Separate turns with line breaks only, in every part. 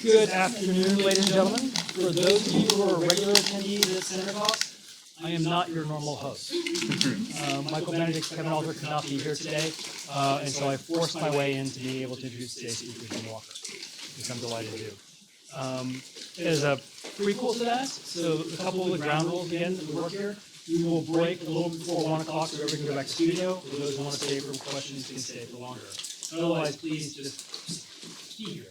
Good afternoon, ladies and gentlemen. For those of you who are regular attendees at Senator Talks, I am not your normal host. Michael Benedict, Kevin Alder could not be here today, and so I forced my way into being able to introduce today's speaker, Jim Walker, which I'm delighted to do. As a prequel to that, so a couple of the ground rules again that we work here. We will break a little before 1 o'clock so everybody can go back to studio. For those who want to stay for questions, can stay for longer. Otherwise, please just be here.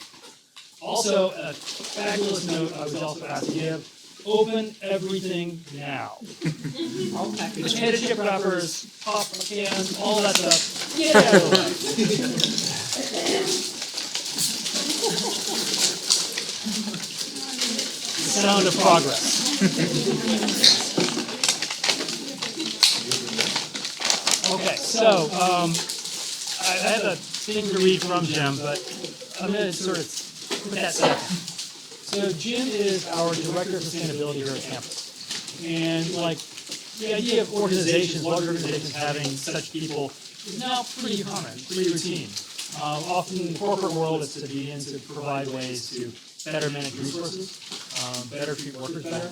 Also, a fabulous note I was also asked to give, open everything now. Potato chip wrappers, pop cans, all that stuff. Get out of the way. The sound of progress. Okay, so I have a thing to read from Jim, but I'm going to sort of put that second. So Jim is our Director of Sustainability here at campus. And like the idea of organizations, large organizations having such people is now pretty common, pretty routine. Often in the corporate world, it's to begin to provide ways to better manage resources, better treat workers better.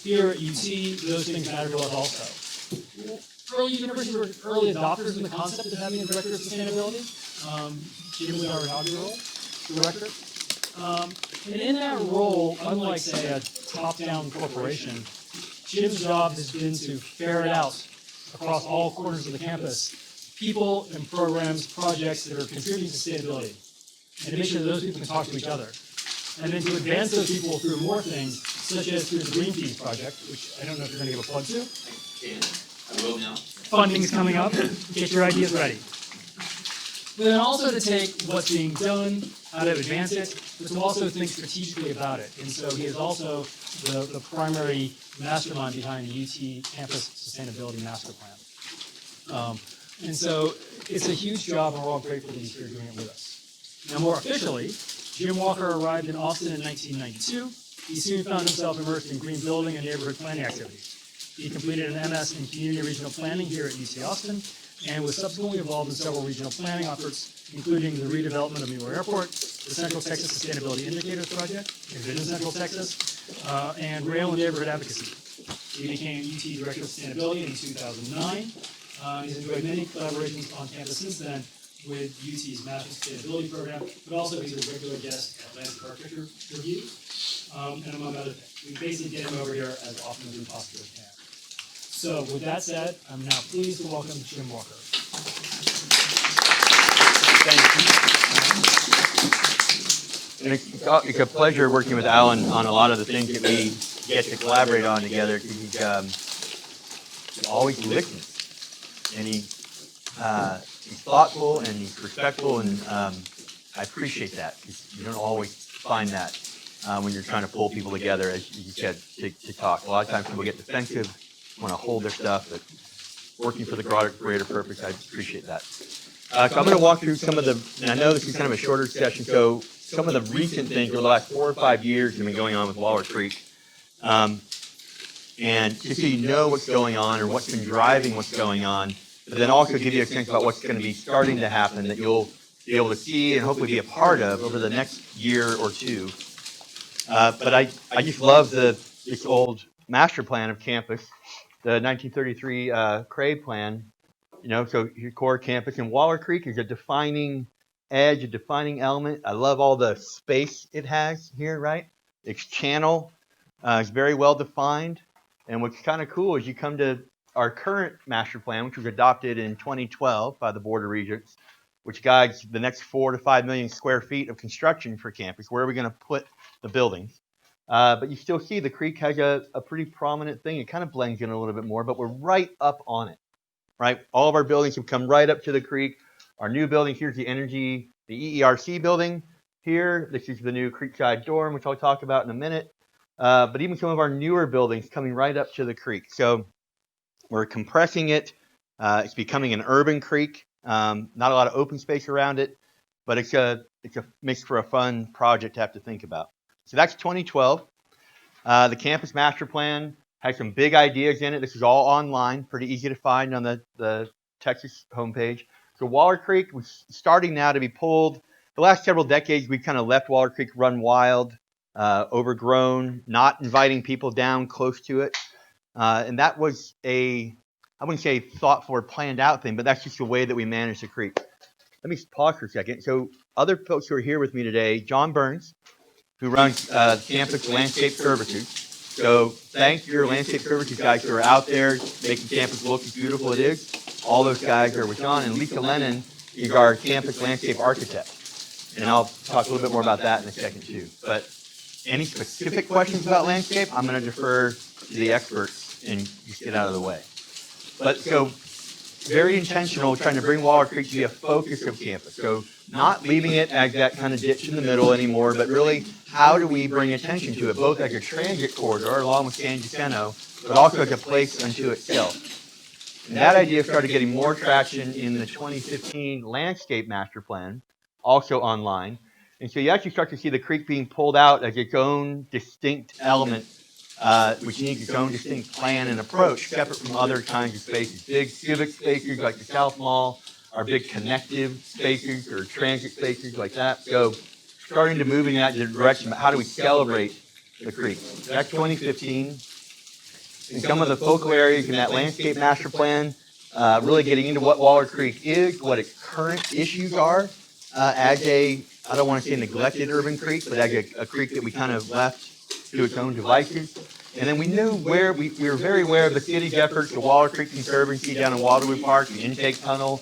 Here at UT, those things matter to us also. Early universities were early adopters in the concept of having a Director of Sustainability. Jim was our inaugural director. And in that role, unlike, say, a top-down corporation, Jim's job has been to ferret out across all corners of the campus people and programs, projects that are contributing to sustainability, and to make sure that those people can talk to each other. And then to advance those people through more things, such as through the Green Peas project, which I don't know if you're going to give a plug to.
I will now.
Funding's coming up. Get your ideas ready. But then also to take what's being done, how to advance it, but to also think strategically about it. And so he is also the primary mastermind behind the UT Campus Sustainability Master Plan. And so it's a huge job, and we're all grateful that he's here doing it with us. Now, more officially, Jim Walker arrived in Austin in 1992. He soon found himself immersed in green building and neighborhood planning activities. He completed an MS in Community Regional Planning here at UT Austin, and was subsequently involved in several regional planning efforts, including the redevelopment of Muir Airport, the Central Texas Sustainability Indicators Project, Envision Central Texas, and rail and neighborhood advocacy. He became UT Director of Sustainability in 2009. He's enjoyed many collaborations on campus since then with UT's Master Sustainability Program, but also he's a regular guest at Landscape Architecture Review, and among other things. We basically get him over here as often as we possibly can. So with that said, I'm now pleased to welcome Jim Walker.
Thank you. And it's a pleasure working with Alan on a lot of the things that we get to collaborate on together. He's always listens, and he's thoughtful and he's respectful, and I appreciate that, because you don't always find that when you're trying to pull people together, as you said, to talk. A lot of times people get defensive, want to hold their stuff, but working for the greater purpose, I appreciate that. So I'm going to walk through some of the, and I know this is kind of a shorter session, so some of the recent things over the last 4 or 5 years have been going on with Waller Creek. And just so you know what's going on or what's been driving what's going on, but then also give you a sense about what's going to be starting to happen that you'll be able to see and hopefully be a part of over the next year or two. But I just love this old master plan of campus, the 1933 CRAE plan, so your core campus, and Waller Creek is a defining edge, a defining element. I love all the space it has here, right? Its channel is very well defined, and what's kind of cool is you come to our current master plan, which was adopted in 2012 by the Board of Regents, which guides the next 4 to 5 million square feet of construction for campus. Where are we going to put the buildings? But you still see the creek has a pretty prominent thing. It kind of blends in a little bit more, but we're right up on it, right? All of our buildings have come right up to the creek. Our new building, here's the EERC building here. This is the new Creekside Dorm, which I'll talk about in a minute. But even some of our newer buildings coming right up to the creek. So we're compressing it. It's becoming an urban creek. Not a lot of open space around it, but it makes for a fun project to have to think about. So that's 2012. The campus master plan has some big ideas in it. This is all online, pretty easy to find on the Texas homepage. So Waller Creek was starting now to be pulled the last several decades, we've kind of let Waller Creek run wild, overgrown, not inviting people down close to it. And that was I wouldn't say thoughtful or planned out thing, but that's just the way that we manage the creek. Let me pause for a second. So other folks who are here with me today, John Burns, who runs Campus Landscape Services. So thank your landscape services guys who are out there making campus look as beautiful as it is. All those guys are with John, and Lisa Lennon is our campus landscape architect. And I'll talk a little bit more about that in a second too. But any specific questions about landscape, I'm going to defer to the experts and just get out of the way. But so very intentional, trying to bring Waller Creek to be a focus of campus. So not leaving it as that kind of ditch in the middle anymore, but really how do we bring attention to it, both as a transit corridor along with San Jacinto, but also as a place unto itself. And that idea started getting more traction in the 2015 landscape master plan, also online. And so you actually start to see the creek being pulled out as its own distinct element, which needs its own distinct plan and approach, separate from other kinds of spaces. Big civic spaces like the South Mall, our big connective spaces or transit spaces like that. So starting to move in that direction, how do we celebrate the creek? That's 2015. And some of the focal areas in that landscape master plan, really getting into what Waller Creek is, what its current issues are, as I don't want to say neglected urban creek, but as a creek that we kind of left to its own devices. And then we knew where, we were very aware of the city's efforts, the Waller Creek Conservancy down in Waterloo Park, the intake tunnel.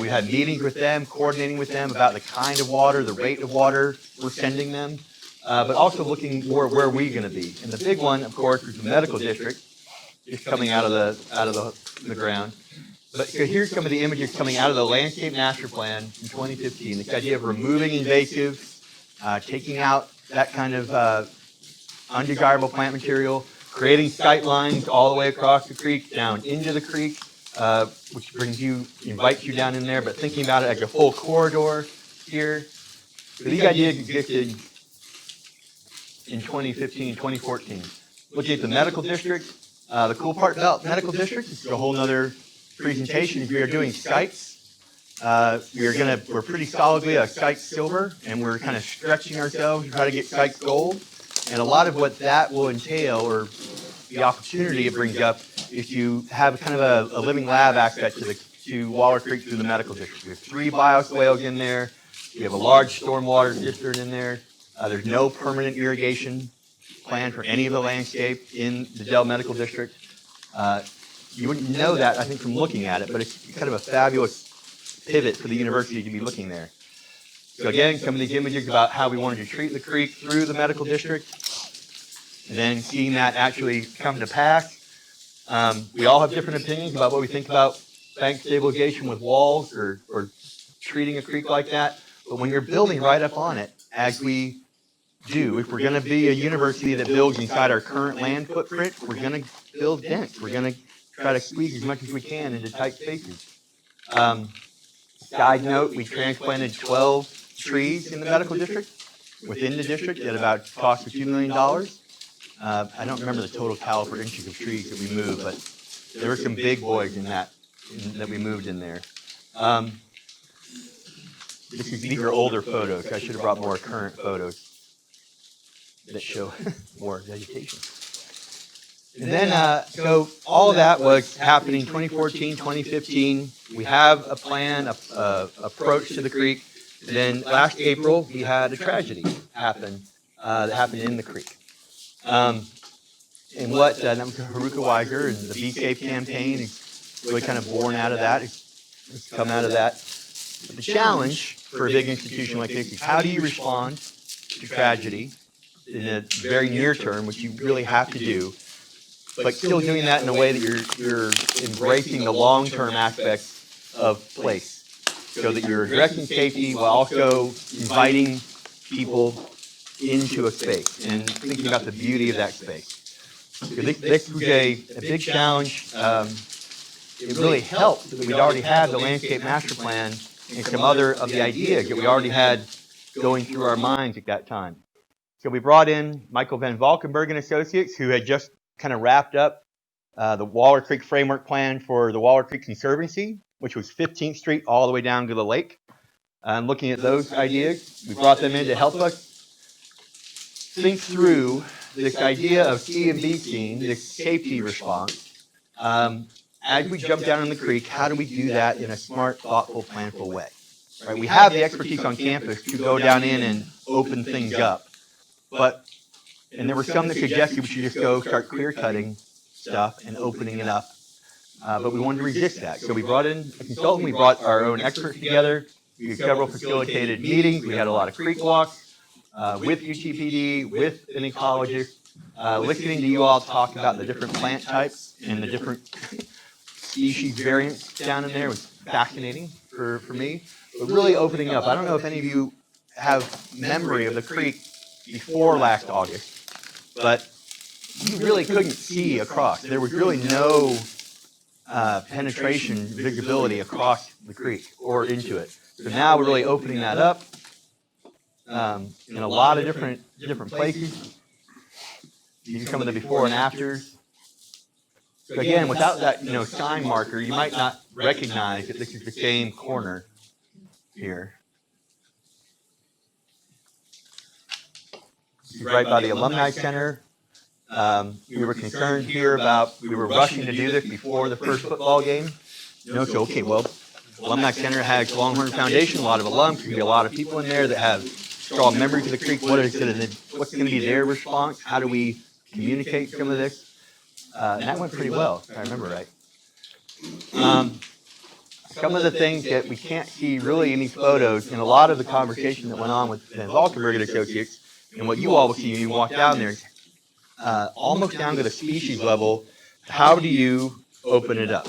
We had meetings with them, coordinating with them about the kind of water, the rate of water we're sending them, but also looking more where we're going to be. And the big one, of course, was the medical district, just coming out of the ground. But so here's some of the images coming out of the landscape master plan in 2015. This idea of removing invasives, taking out that kind of undesirable plant material, creating sight lines all the way across the creek, down into the creek, which invites you down in there, but thinking about it as a full corridor here. So these ideas existed in 2015, 2014. Looking at the medical district, the cool part about medical district is a whole other presentation. If we are doing sites, we're pretty solidly a site silver, and we're kind of stretching ourselves to try to get sites gold. And a lot of what that will entail, or the opportunity it brings up, is to have kind of a living lab aspect to Waller Creek through the medical district. We have 3 bioswales in there. We have a large stormwater cistern in there. There's no permanent irrigation plan for any of the landscape in the Dell Medical District. You wouldn't know that, I think, from looking at it, but it's kind of a fabulous pivot for the university to be looking there. So again, some of these images about how we wanted to treat the creek through the medical district, and then seeing that actually come to pass. We all have different opinions about what we think about bank stabilization with walls or treating a creek like that, but when you're building right up on it, as we do, if we're going to be a university that builds inside our current land footprint, we're going to build dense. We're going to try to squeeze as much as we can into tight spaces. Side note, we transplanted 12 trees in the medical district, within the district, at about cost of $2 million. I don't remember the total tally for inches of trees that we moved, but there were some big boys in that we moved in there. These are older photos. I should have brought more current photos that show more vegetation. And then, so all of that was happening 2014, 2015. We have a plan, approach to the creek. And then last April, we had a tragedy happen that happened in the creek. And what, that was Haruka Weiser and the B-Safe campaign is really kind of born out of that. It's come out of that. But the challenge for a big institution like this is how do you respond to tragedy in a very near term, which you really have to do, but still doing that in a way that you're embracing the long-term aspects of place, so that you're addressing safety while also inviting people into a space and thinking about the beauty of that space. So this was a big challenge. It really helped that we'd already had the landscape master plan and some other of the ideas that we already had going through our minds at that time. So we brought in Michael Van Valkenburg and Associates, who had just kind of wrapped up the Waller Creek Framework Plan for the Waller Creek Conservancy, which was 15th Street all the way down to the lake. Looking at those ideas, we brought them in to help us think through this idea of C and B scene, this safety response. As we jump down in the creek, how do we do that in a smart, thoughtful, planful way? Right? We have the expertise on campus to go down in and open things up, and there were some that suggested we should just go start clear cutting stuff and opening it up. But we wanted to resist that. So we brought in a consultant, we brought our own experts together, we had several facilitated meetings, we had a lot of creek walks with UTPD, with an ecologist, listening to you all talk about the different plant types and the different species variants down in there was fascinating for me. But really opening up, I don't know if any of you have memory of the creek before last August, but you really couldn't see across. There was really no penetration, visibility across the creek or into it. So now we're really opening that up in a lot of different places. These are some of the before and afters. So again, without that sign marker, you might not recognize that this is the same corner here. This is right by the Alumni Center. We were concerned here about, we were rushing to do this before the first football game. So okay, well, Alumni Center has Longhorn Foundation, a lot of alums, there's going to be a lot of people in there that have strong memories of the creek. What's going to be their response? How do we communicate some of this? And that went pretty well, if I remember right. Some of the things that we can't see really in these photos, and a lot of the conversation that went on with Van Valkenburg and Associates, and what you all will see when you walk down there, almost down to the species level, how do you open it up?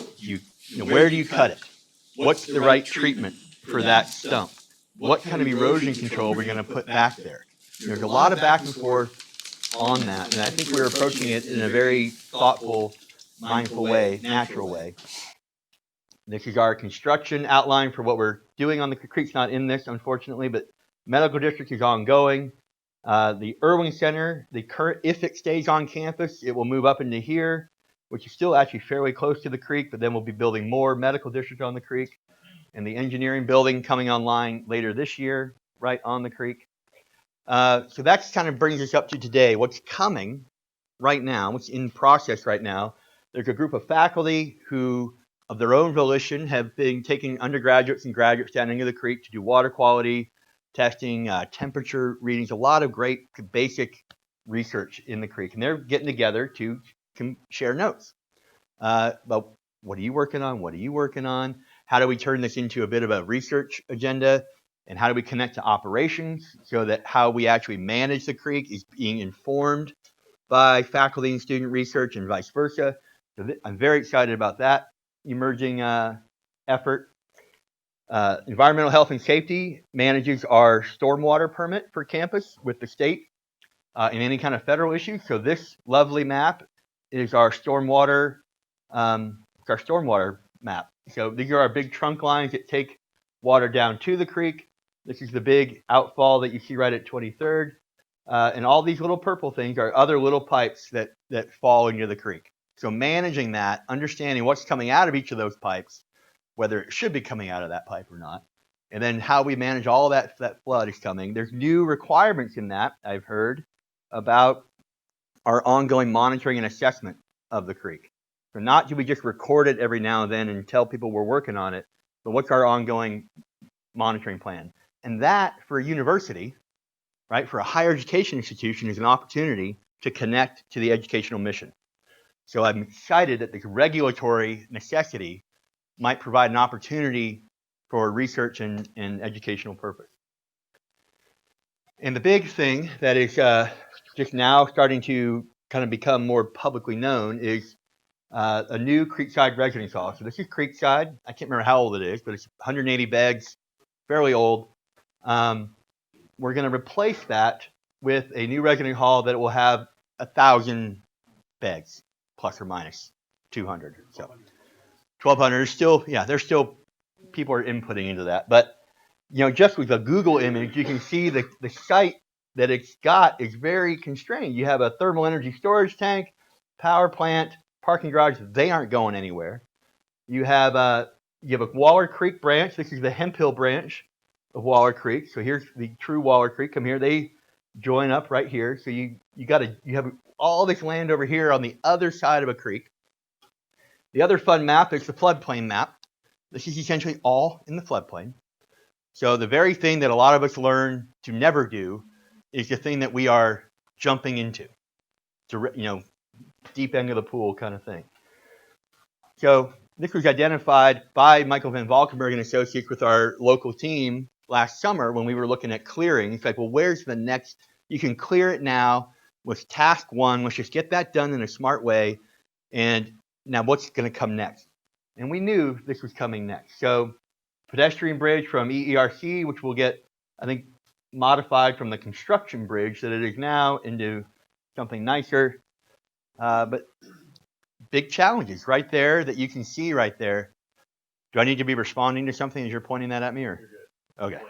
Where do you cut it? What's the right treatment for that stump? What kind of erosion control we're going to put back there? There's a lot of back and forth on that, and I think we're approaching it in a very thoughtful, mindful way, natural way. This is our construction outline for what we're doing on the creek's not in this, unfortunately, but medical district is ongoing. The Irwin Center, the current, if it stays on campus, it will move up into here, which is still actually fairly close to the creek, but then we'll be building more medical district on the creek. And the engineering building coming online later this year, right on the creek. So that kind of brings us up to today. What's coming right now, what's in process right now, there's a group of faculty who, of their own volition, have been taking undergraduates and graduates down into the creek to do water quality testing, temperature readings, a lot of great basic research in the creek. And they're getting together to share notes about what are you working on? What are you working on? How do we turn this into a bit of a research agenda? And how do we connect to operations so that how we actually manage the creek is being informed by faculty and student research and vice versa? So I'm very excited about that emerging effort. Environmental health and safety manages our stormwater permit for campus with the state and any kind of federal issues. So this lovely map is our stormwater map. So these are our big trunk lines that take water down to the creek. This is the big outfall that you see right at 23rd. And all these little purple things are other little pipes that fall into the creek. So managing that, understanding what's coming out of each of those pipes, whether it should be coming out of that pipe or not, and then how we manage all that flood is coming. There's new requirements in that, I've heard, about our ongoing monitoring and assessment of the creek. So not do we just record it every now and then and tell people we're working on it, but what's our ongoing monitoring plan? And that, for a university, right, for a higher education institution, is an opportunity to connect to the educational mission. So I'm excited that the regulatory necessity might provide an opportunity for research and educational purpose. And the big thing that is just now starting to kind of become more publicly known is a new Creekside residence hall. So this is Creekside. I can't remember how old it is, but it's 180 beds, fairly old. We're going to replace that with a new residence hall that will have 1,000 beds, plus or minus 200. So 1,200 is still, there's still people are inputting into that. But just with a Google image, you can see the site that it's got is very constrained. You have a thermal energy storage tank, power plant, parking garage. They aren't going anywhere. You have a Waller Creek branch. This is the Hemp Hill branch of Waller Creek. So here's the true Waller Creek. Come here. They join up right here. So you have all this land over here on the other side of a creek. The other fun map is the floodplain map. This is essentially all in the floodplain. So the very thing that a lot of us learn to never do is the thing that we are jumping into. To deep end of the pool kind of thing. So this was identified by Michael Van Valkenburg and Associates with our local team last summer when we were looking at clearing. It's like, well, where's the next? You can clear it now with task one. Let's just get that done in a smart way. And now what's going to come next? And we knew this was coming next. So pedestrian bridge from EERC, which will get, I think, modified from the construction bridge that it is now into something nicer. But big challenges right there that you can see right there. Do I need to be responding to something as you're pointing that at me, or? Okay.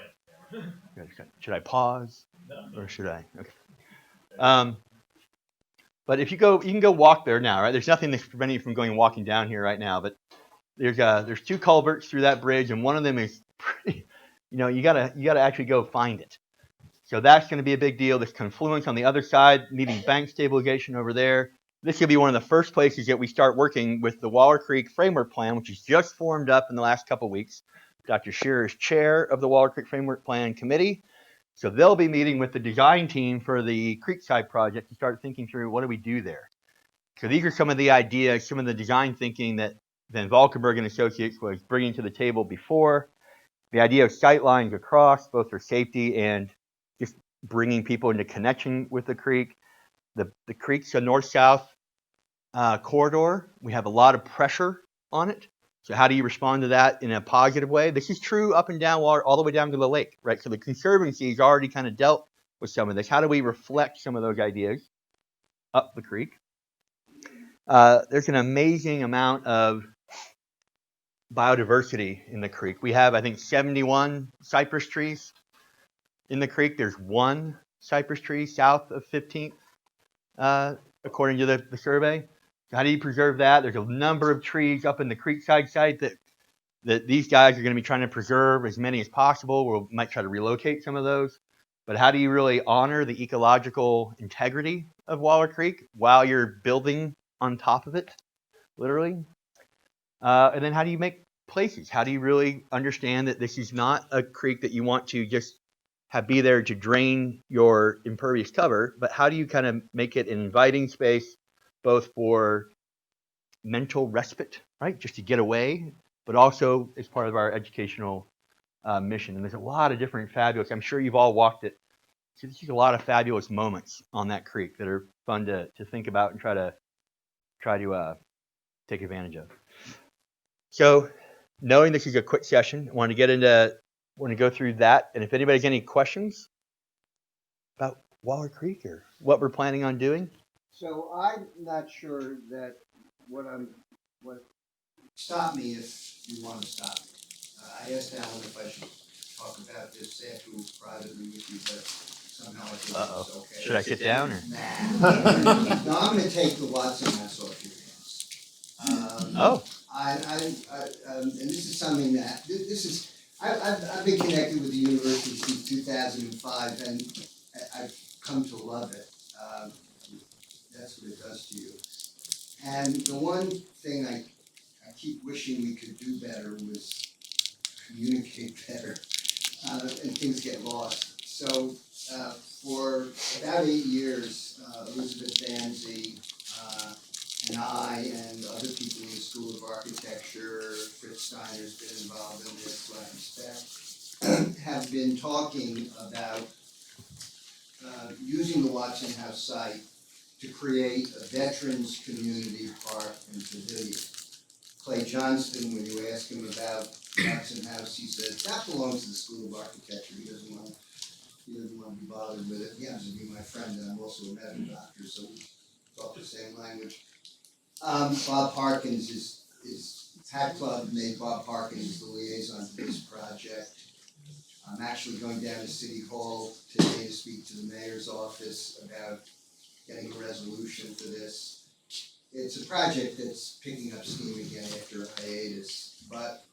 Should I pause, or should I? Okay. But if you can go walk there now, right? There's nothing that's preventing you from going walking down here right now. But there's 2 culverts through that bridge, and one of them is pretty. You gotta actually go find it. So that's going to be a big deal. This confluence on the other side, needing bank stabilization over there. This could be one of the first places that we start working with the Waller Creek Framework Plan, which is just formed up in the last couple of weeks. Dr. Shearer is chair of the Waller Creek Framework Plan Committee. So they'll be meeting with the design team for the Creekside project to start thinking through what do we do there. So these are some of the ideas, some of the design thinking that Van Valkenburg and Associates was bringing to the table before. The idea of sight lines across, both for safety and just bringing people into connection with the creek. The creek's a north-south corridor. We have a lot of pressure on it. So how do you respond to that in a positive way? This is true up and down water, all the way down to the lake, right? So the Conservancy has already kind of dealt with some of this. How do we reflect some of those ideas up the creek? There's an amazing amount of biodiversity in the creek. We have, I think, 71 cypress trees in the creek. There's 1 cypress tree south of 15th, according to the survey. How do you preserve that? There's a number of trees up in the Creekside site that these guys are going to be trying to preserve as many as possible. We might try to relocate some of those. But how do you really honor the ecological integrity of Waller Creek while you're building on top of it, literally? And then how do you make places? How do you really understand that this is not a creek that you want to just be there to drain your impervious cover, but how do you kind of make it an inviting space, both for mental respite, right, just to get away, but also as part of our educational mission. And there's a lot of different fabulous, I'm sure you've all walked it. So there's a lot of fabulous moments on that creek that are fun to think about and try to take advantage of. So knowing this is a quick session, I want to go through that. And if anybody has any questions about Waller Creek or what we're planning on doing.
So I'm not sure that what stop me if you want to stop me. I asked Alan if I should talk about this afterwards privately with you, but somehow I think it's okay.
Should I sit down or?
Nah. No, I'm gonna take the Watson house off your hands. And this is something that, I've been connected with the university since 2005, and I've come to love it. That's what it does to you. And the one thing I keep wishing we could do better was communicate better, and things get lost. So for about 8 years, Elizabeth Danzy and I and other people in the School of Architecture, Fritz Steiner's been involved in this, what I respect, have been talking about using the Watson House site to create a veterans community park and pavilion. Clay Johnston, when you ask him about Watson House, he said that belongs to the School of Architecture. He doesn't want to be bothered with it. He happens to be my friend, and I'm also a medical doctor, so we talk the same language. Bob Harkins is Hat Club made Bob Harkins the liaison to this project. I'm actually going down to City Hall today to speak to the mayor's office about getting a resolution for this. It's a project that's picking up steam again after a hiatus, but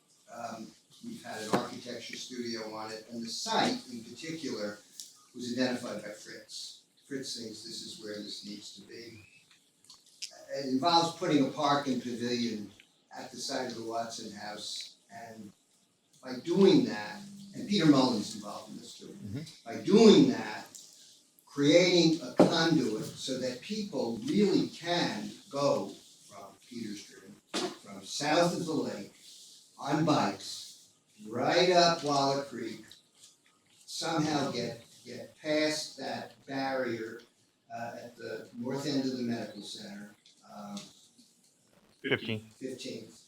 we've had an architecture studio on it, and the site in particular was identified by Fritz. Fritz thinks this is where this needs to be. It involves putting a park and pavilion at the side of the Watson House, and by doing that, and Peter Mullen's involved in this too, by doing that, creating a conduit so that people really can go from Peter Street, from south of the lake, on bikes, right up Waller Creek, somehow get past that barrier at the north end of the medical center, 15th,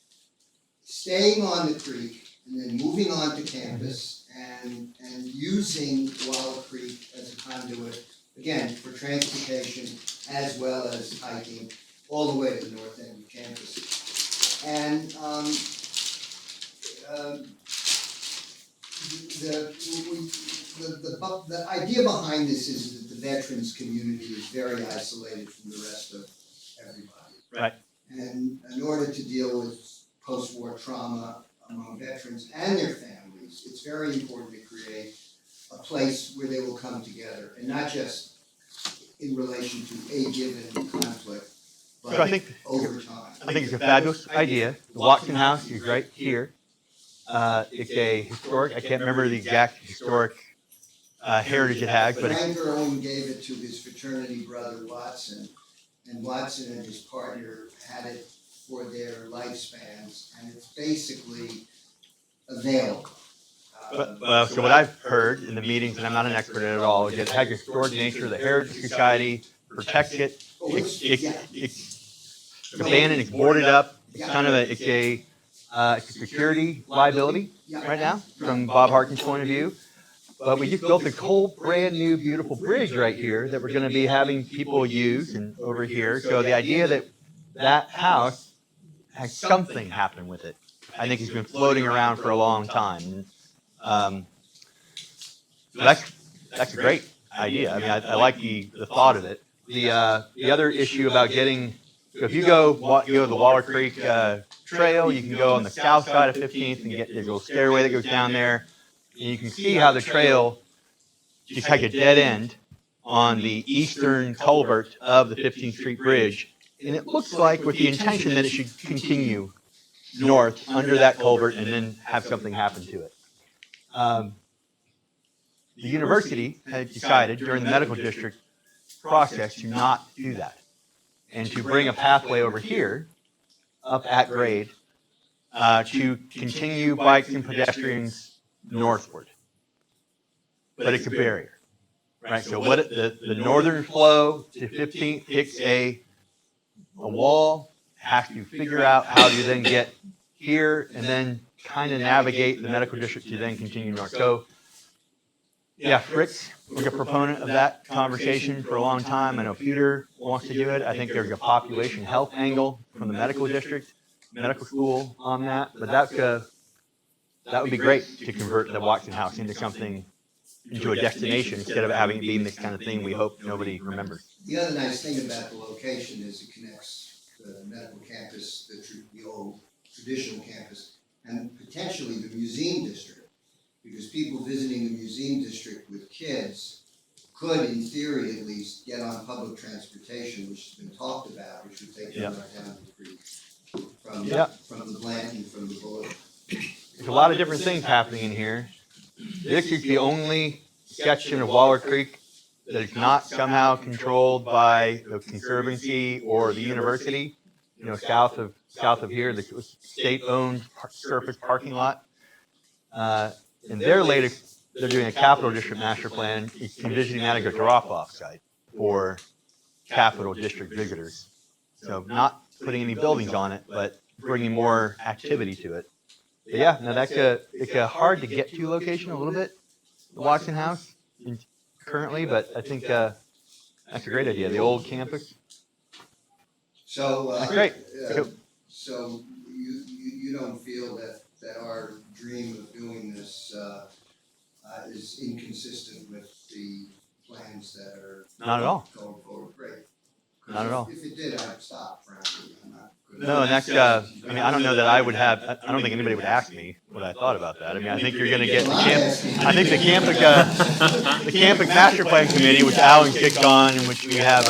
staying on the creek, and then moving on to campus, and using Waller Creek as a conduit, again, for transportation as well as hiking, all the way to the north end of campus. And the idea behind this is that the veterans community is very isolated from the rest of everybody.
Right.
And in order to deal with post-war trauma among veterans and their families, it's very important to create a place where they will come together, and not just in relation to a given conflict, but
So I think,
over time.
I think it's a fabulous idea. The Watson House is right here. It's a historic, I can't remember the exact historic heritage it has, but
Frank Irwin gave it to his fraternity brother Watson, and Watson and his partner had it for their lifespans, and it's basically available.
So what I've heard in the meetings, and I'm not an expert at it all, is it has a historic nature. The Heritage Society protects it. It's abandoned. It's boarded up. It's kind of it's a security liability right now from Bob Harkin's point of view. But we just built a whole brand new beautiful bridge right here that we're going to be having people use and over here. So the idea that that house has something happen with it, I think has been floating around for a long time. So that's a great idea. I mean, I like the thought of it. The other issue about getting, so if you go the Waller Creek Trail, you can go on the south side of 15th and get there's a little stairway that goes down there, and you can see how the trail just has a dead end on the eastern culvert of the 15th Street Bridge, and it looks like with the intention that it should continue north under that culvert and then have something happen to it. The university had decided during the medical district process to not do that and to bring a pathway over here up at grade to continue bikes and pedestrians northward. But it's a barrier, right? So what the northern flow to 15th hits a wall, has to figure out how to then get here and then kind of navigate the medical district to then continue north. So yeah, Fritz was a proponent of that conversation for a long time. I know Peter wants to do it. I think there's a population health angle from the medical district, medical school on that. But that would be great to convert the Watson House into something, into a destination instead of having it being this kind of thing we hope nobody remembers.
The other nice thing about the location is it connects the medical campus, the old traditional campus, and potentially the museum district. Because people visiting the museum district with kids could, in theory at least, get on public transportation, which has been talked about, which would take them right down to the creek from the Blanton, from the Bullet.
There's a lot of different things happening in here. This is the only section of Waller Creek that is not somehow controlled by the Conservancy or the university. You know, south of here, the state-owned surface parking lot. In their latest, they're doing a Capital District master plan, envisioning that as a drop-off site for Capital District visitors. So not putting any buildings on it, but bringing more activity to it. But yeah, no, it's a hard to get to location a little bit, the Watson House currently, but I think that's a great idea. The old campus.
So
that's great.
So you don't feel that our dream of doing this is inconsistent with the plans that are
Not at all.
going forward? Great.
not at all.
If it did, I'd stop, frankly. I'm not good.
No, and that's, I mean, I don't know that I would have, I don't think anybody would ask me what I thought about that. I mean, I think you're gonna get the I think the Campic Master Plan Committee, which Alan kicked on, and which we have,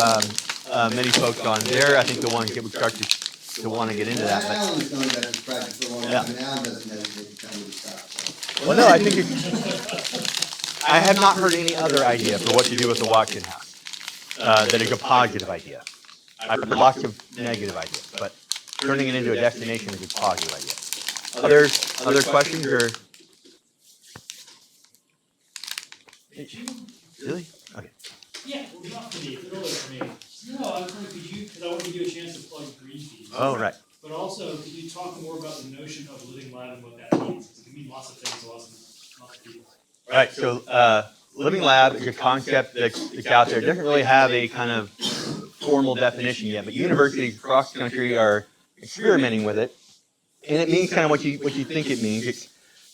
many folks on there, I think the ones that would start to wanna get into that. But-
Alan's known about this project for a long
Yeah.
time, and Alan doesn't hesitate to tell me to stop, so.
Well, no, I think it's, I have not heard any other idea for what to do with the Watkin House, that is a positive idea. I've heard lots of negative ideas, but turning it into a destination is a positive idea. Other questions or? Really? Okay.
Yeah, well, not for me, it's earlier for me. No, I was wondering, could you, because I want to give you a chance to plug green fees.
Oh, right.
But also, could you talk more about the notion of living lab and what that means? Because it can mean lots of things to lots of people.
Right, so Living Lab is a concept that's out there. It doesn't really have a kind of formal definition yet, but universities across the country are experimenting with it. And it means kind of what you think it means. It's,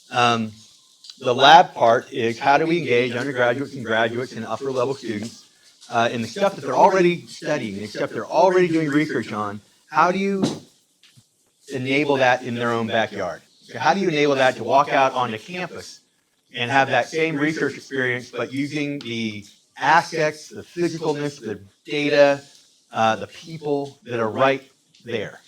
the lab part is how do we engage undergraduates and graduates and upper level students in the stuff that they're already studying, the stuff they're already doing research on. How do you enable that in their own backyard? So how do you enable that to walk out onto campus and have that same research experience, but using the assets, the physicalness, the data, the people that are right there.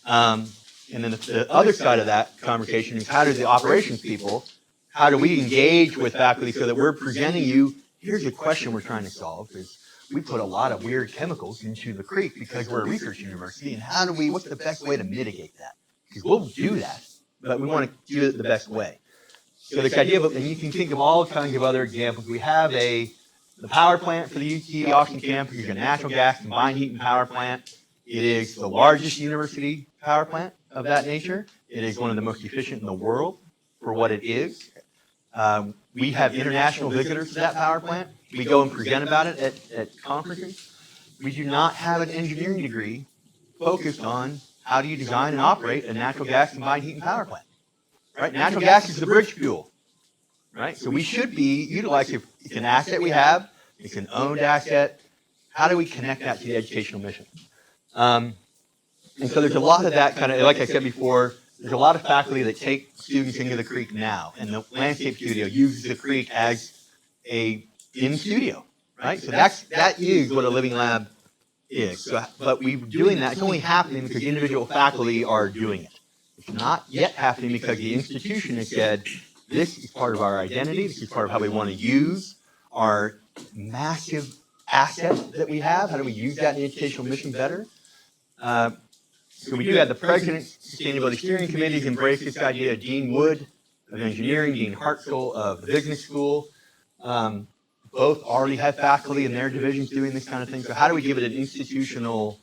And then the other side of that conversation is how do the operations people, how do we engage with faculty so that we're presenting you, here's the question we're trying to solve, is we put a lot of weird chemicals into the creek because we're a research university, and what's the best way to mitigate that? Because we'll do that, but we want to do it the best way. So this idea of, and you can think of all kinds of other examples. We have the power plant for the UT Austin campus is a natural gas combined heat and power plant. It is the largest university power plant of that nature. It is one of the most efficient in the world for what it is. We have international visitors to that power plant. We go and present about it at conferences. We do not have an engineering degree focused on how do you design and operate a natural gas combined heat and power plant. Right? Natural gas is the bridge fuel. Right? So we should be utilizing, it's an asset we have, it's an owned asset. How do we connect that to the educational mission? And so there's a lot of that kind of, like I said before, there's a lot of faculty that take students into the creek now, and the landscape studio uses the creek as a in-studio, right? So that is what a living lab is. So, but we're doing that, it's only happening because individual faculty are doing it. It's not yet happening because the institution has said, this is part of our identity, this is part of how we want to use our massive asset that we have. How do we use that in the educational mission better? So we do have the President's Sustainability Steering Committees embrace this idea. Dean Wood of engineering, Dean Hartzell of the business school, both already have faculty in their divisions doing this kind of thing. So how do we give it an institutional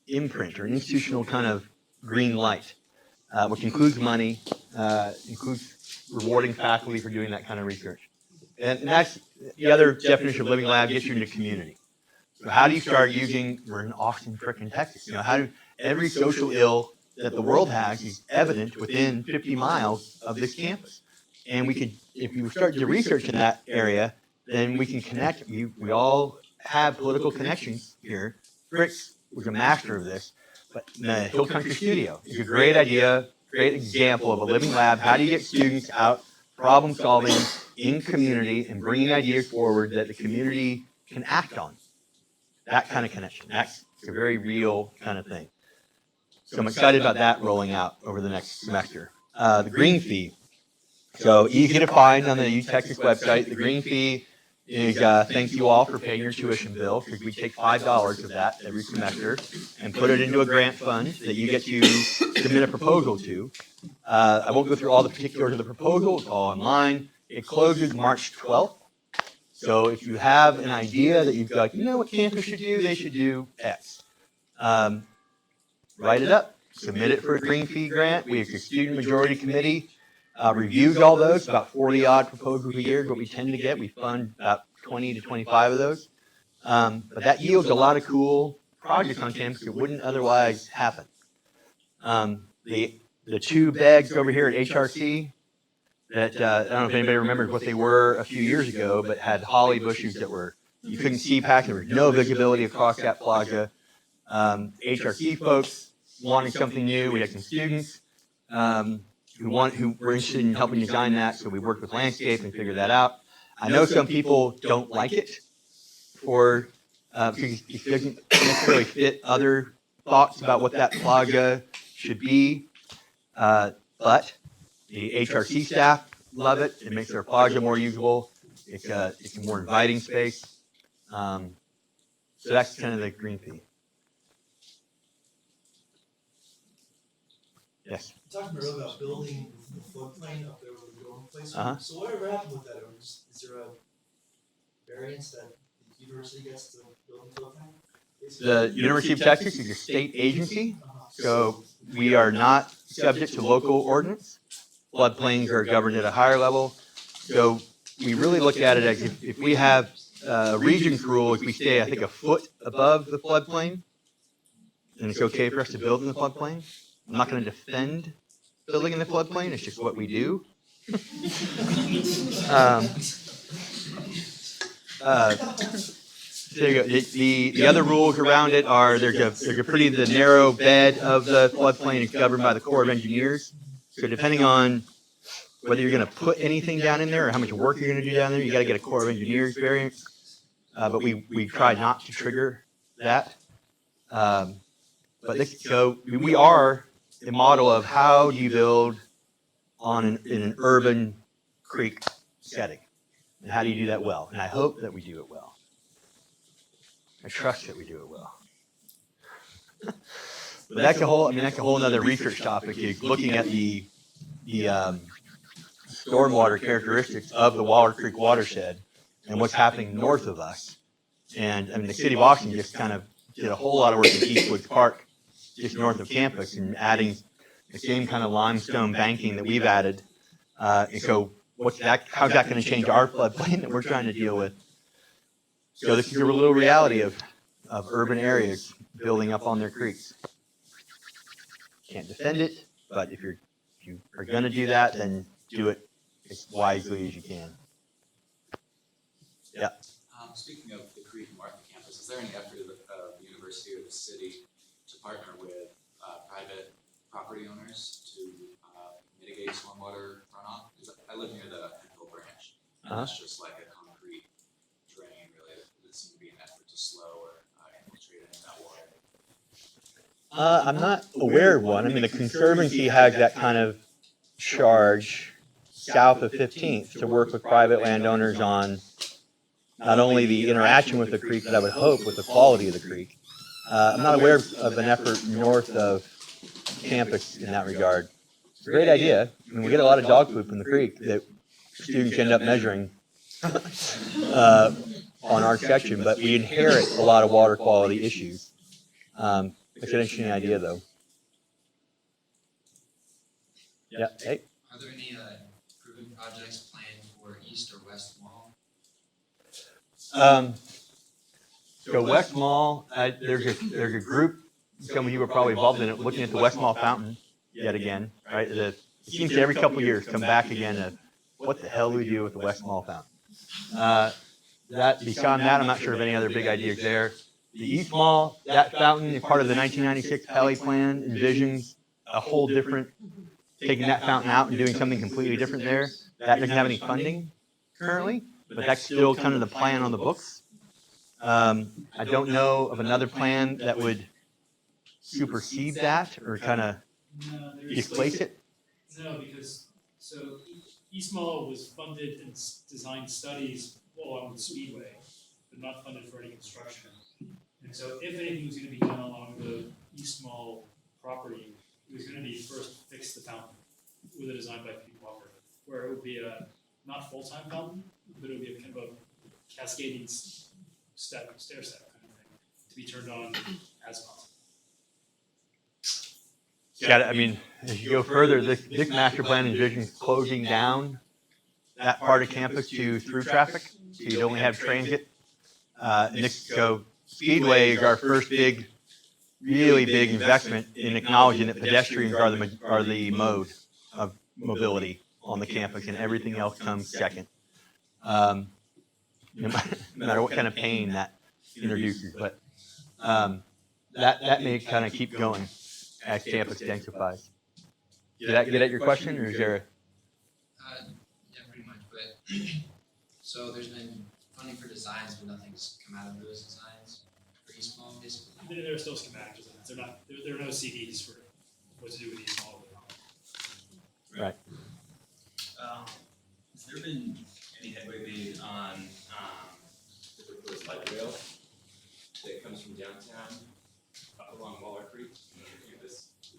imprint or an institutional kind of green light, which includes money, includes rewarding faculty for doing that kind of research. And that's the other definition of living lab, gets you into community. So how do you start using, we're in Austin, frickin' Texas, how do every social ill that the world has is evident within 50 miles of this campus. And we could, if you start to research in that area, then we can connect, we all have political connections here. Fritz was a master of this, but the Hill Country Studio is a great idea, great example of a living lab. How do you get students out problem solving in community and bringing ideas forward that the community can act on? That kind of connection. That's a very real kind of thing. So I'm excited about that rolling out over the next semester. The green fee. So easy to find on the UTexas website. The green fee is thank you all for paying your tuition bill, because we take $5 of that every semester and put it into a grant fund that you get to submit a proposal to. I won't go through all the particulars of the proposal. It's all online. It closes March 12th. So if you have an idea that you've got, you know what campus should do, they should do X. Write it up, submit it for a green fee grant. We have a student majority committee, reviews all those, about 40 odd proposals a year is what we tend to get. We fund about 20 to 25 of those. But that yields a lot of cool projects on campus that wouldn't otherwise happen. The two bags over here at HRC, that I don't know if anybody remembers what they were a few years ago, but had holly bushes that were You couldn't see past, there was no visibility across that plaza. HRC folks wanted something new. We had some students who were interested in helping design that, so we worked with landscape and figured that out. I know some people don't like it for because it doesn't necessarily fit other thoughts about what that plaza should be. But the HRC staff love it. It makes their plaza more usable. It's a more inviting space. So that's kind of the green fee. Yes.
You talked earlier about building the floodplain up there with the going place.
Uh-huh.
So whatever happened with that? Is there a variance that the university gets to build the floodplain?
The University of Texas is a state agency, so we are not subject to local ordinance. Floodplains are governed at a higher level. So we really look at it as if we have a region's rule, if we stay, I think, a foot above the floodplain, and it's okay for us to build in the floodplain. I'm not going to defend building in the floodplain, it's just what we do. There you go. The other rules around it are there's a pretty narrow bed of the floodplain is governed by the Corps of Engineers. So depending on whether you're going to put anything down in there or how much work you're going to do down there, you got to get a Corps of Engineers variance. But we try not to trigger that. So we are a model of how do you build in an urban creek setting, and how do you do that well? And I hope that we do it well. I trust that we do it well. But that's a whole other research topic. Is looking at the stormwater characteristics of the Waller Creek watershed and what's happening north of us. And I mean, the city of Austin just kind of did a whole lot of work at Eastwoods Park, just north of campus, and adding the same kind of limestone banking that we've added. And so, how's that going to change our floodplain that we're trying to deal with? So this is a little reality of urban areas building up on their creeks. Can't defend it, but if you are going to do that, then do it as wisely as you can. Yeah.
Speaking of the Creek and Martha campus, is there any effort of the university or the city to partner with private property owners to mitigate stormwater runoff? Because I live near the Hill Branch, and it's just like a concrete drain, really. It seems to be an effort to slow or infiltrate any of that water.
I'm not aware of one. I mean, the Conservancy has that kind of charge south of 15th to work with private landowners on not only the interaction with the creek, but I would hope with the quality of the creek. I'm not aware of an effort north of campus in that regard. It's a great idea. I mean, we get a lot of dog poop in the creek that students end up measuring on our section, but we inherit a lot of water quality issues. It's an interesting idea, though. Yeah. Hey.
Are there any improvement projects planned for East or West Mall?
So West Mall, there's a group, some of you are probably involved in it, looking at the West Mall fountain yet again, right? It seems to every couple of years come back again of what the hell do we do with the West Mall fountain? Beyond that, I'm not sure of any other big ideas there. The East Mall, that fountain is part of the 1996 Pele plan, envisions a whole different, taking that fountain out and doing something completely different there. That doesn't have any funding currently, but that's still kind of the plan on the books. I don't know of another plan that would supersede that or kind of displace it.
No, because East Mall was funded and designed studies along the Speedway, but not funded for any construction. And so if anything was going to be done along the East Mall property, it was going to be first fix the fountain with a design by Pete Walker, where it would be a not full-time fountain, but it would be a kind of a cascading stair step kind of thing to be turned on as possible.
Yeah, I mean, as you go further, this master plan envisions closing down that part of campus to through traffic, so you'd only have transit. So Speedway is our first really big investment in acknowledging that pedestrians are the mode of mobility on the campus, and everything else comes second. no matter what kind of pain that introduces. But that may kind of keep going as campus densifies. Did that get at your question, or is there?
Yeah, pretty much, but, so there's been funding for designs, but nothing's come out of those designs for East Palm, basically?
There are still schematic designs. There are no CDs for what to do with these small.
Right.
Has there been any headway made on the proposed light rail that comes from downtown up along Waller Creek?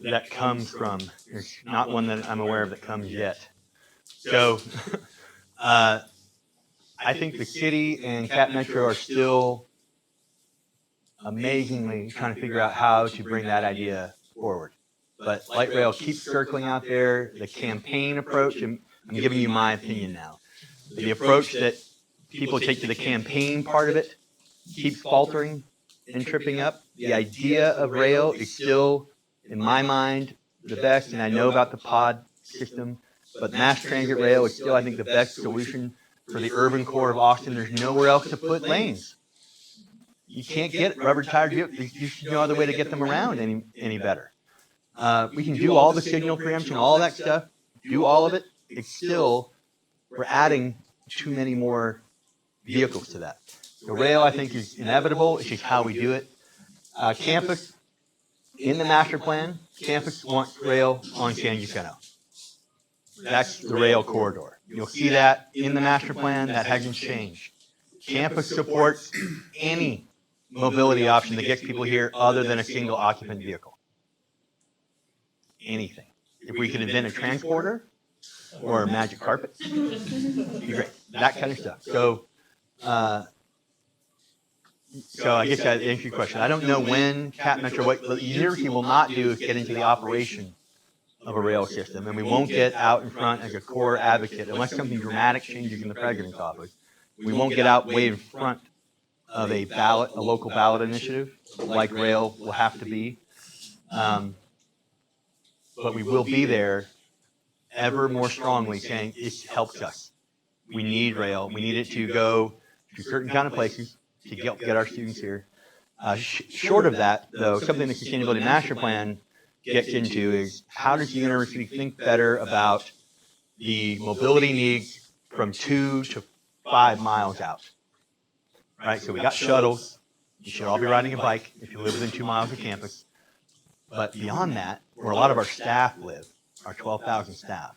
That comes from. There's not one that I'm aware of that comes yet. So, I think the city and Cap Metro are still amazingly trying to figure out how to bring that idea forward. But light rail keeps circling out there. The campaign approach, and I'm giving you my opinion now. The approach that people take to the campaign part of it keeps faltering and tripping up. The idea of rail is still, in my mind, the best, and I know about the pod system, but mass transit rail is still, I think, the best solution for the urban core of Austin. There's nowhere else to put lanes. You can't get rubber-tired vehicles. There's no other way to get them around any better. We can do all the signal preemption, all that stuff, do all of it. It's still, we're adding too many more vehicles to that. The rail, I think, is inevitable. It's just how we do it. Campus, in the master plan, campus wants rail on San Jacinto. That's the rail corridor. You'll see that in the master plan. That hasn't changed. Campus supports any mobility option that gets people here other than a single occupant vehicle. Anything. If we could invent a transporter or a magic carpet, it'd be great. That kind of stuff. So I guess that answers your question. I don't know when Cap Metro, what the university will not do is get into the operation of a rail system, and we won't get out in front as a core advocate unless something dramatic changes in the president's office. We won't get out way in front of a local ballot initiative like rail will have to be. But we will be there ever more strongly saying it helps us. We need rail. We need it to go to certain kind of places to get our students here. Short of that, though, something the Sustainability Master Plan gets into is how does the university think better about the mobility needs from 2 to 5 miles out? Right, so we got shuttles. You should all be riding a bike if you live within 2 miles of campus. But beyond that, where a lot of our staff live, our 12,000 staff,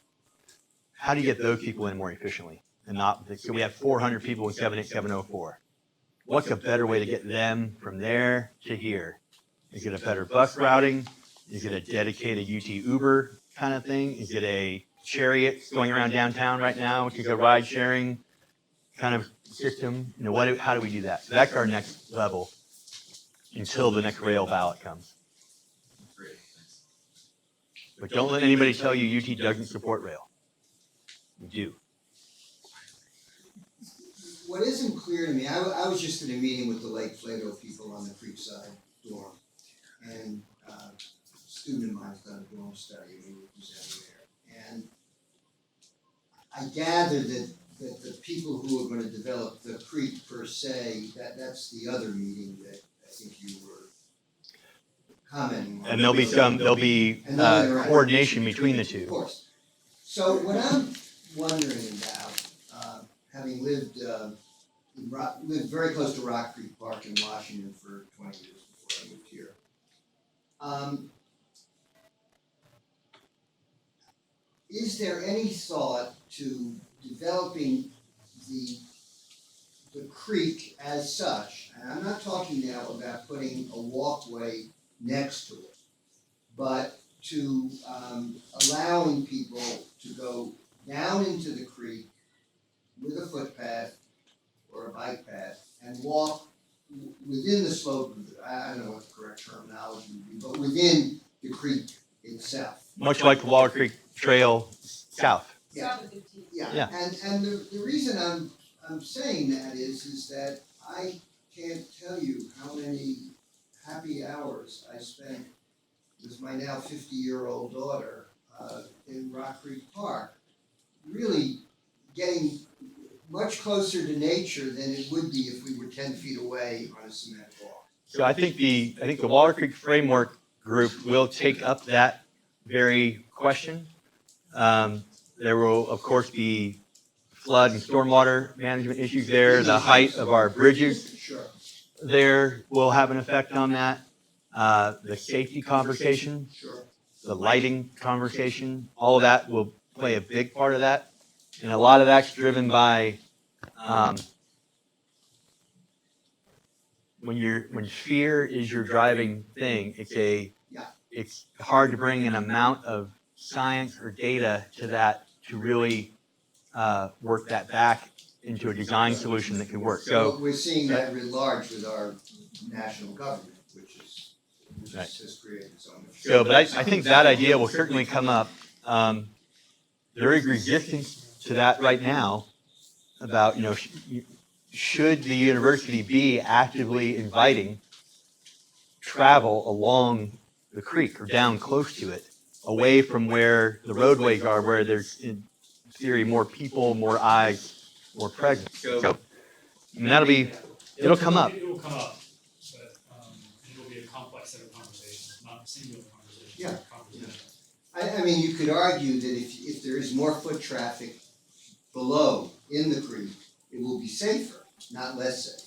how do you get those people in more efficiently? And not, so we have 400 people in 78704. What's a better way to get them from there to here? Is it a better bus routing? Is it a dedicated UT Uber kind of thing? Is it a chariot going around downtown right now, which is a ride sharing kind of system? You know, how do we do that? So that's our next level until the next rail ballot comes.
Great, thanks.
But don't let anybody tell you UT doesn't support rail. We do.
What isn't clear to me, I was just at a meeting with the Lake Plato people on the Creekside dorm, and a student of mine's done a dorm study, and we were presenting there. And I gather that the people who are gonna develop the creek per se, that's the other meeting that I think you were commenting on.
And there'll be coordination between the two.
Of course. So what I'm wondering about, having lived very close to Rock Creek Park in Washington for 20 years before I moved here. Is there any thought to developing the creek as such? And I'm not talking now about putting a walkway next to it, but to allowing people to go down into the creek with a footpath or a bike path and walk within the slope of I don't know what the correct terminology would be, but within the creek itself.
Much like the Waller Creek Trail south.
Yeah.
Yeah.
Yeah, and the reason I'm saying that is that I can't tell you how many happy hours I spent with my now 50-year-old daughter in Rock Creek Park, really getting much closer to nature than it would be if we were 10 feet away on a cement wall.
So I think the Water Creek Framework Group will take up that very question. There will, of course, be flood and stormwater management issues there. The height of our bridges
Sure.
there will have an effect on that. The safety conversation,
Sure.
the lighting conversation, all of that will play a big part of that. And a lot of that's driven by when fear is your driving thing, it's hard to bring an amount of science or data to that to really work that back into a design solution that could work. So
We're seeing that writ large with our national government, which
Right.
has created so much.
So, but I think that idea will certainly come up. There is resistance to that right now about, should the university be actively inviting travel along the creek or down close to it, away from where the roadways are, where there's, in theory, more people, more eyes, more presence. So, and it'll come up.
It will come up, but it will be a complex set of conversations, not a singular conversation.
Yeah.
Conversation.
I mean, you could argue that if there is more foot traffic below in the creek, it will be safer, not less safe.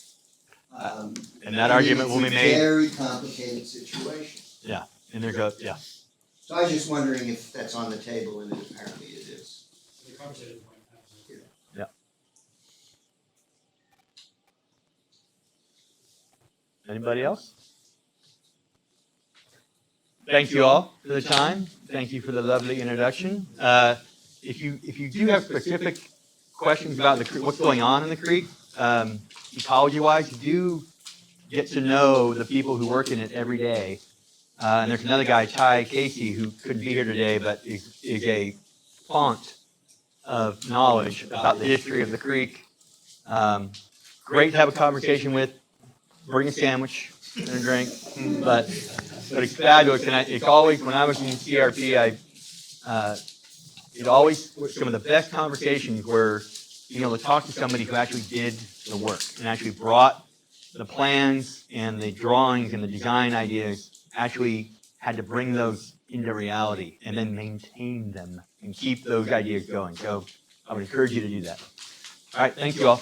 And that argument will be
It's
made.
a very complicated situation.
And
So I was just wondering if that's on the table, and apparently it is.
The conversation point.
Anybody else? Thank you all for the time. Thank you for the lovely introduction. If you do have specific questions about the creek, what's going on in the creek, ecology-wise, do get to know the people who work in it every day. And there's another guy, Ty Casey, who couldn't be here today, but is a font of knowledge about the history of the creek. Great to have a conversation with. Bring a sandwich and a drink, but it's fabulous. And it's always, when I was in CRP, some of the best conversations were being able to talk to somebody who actually did the work and actually brought the plans and the drawings and the design ideas, actually had to bring those into reality and then maintain them and keep those ideas going. So I would encourage you to do that. All right, thank you all.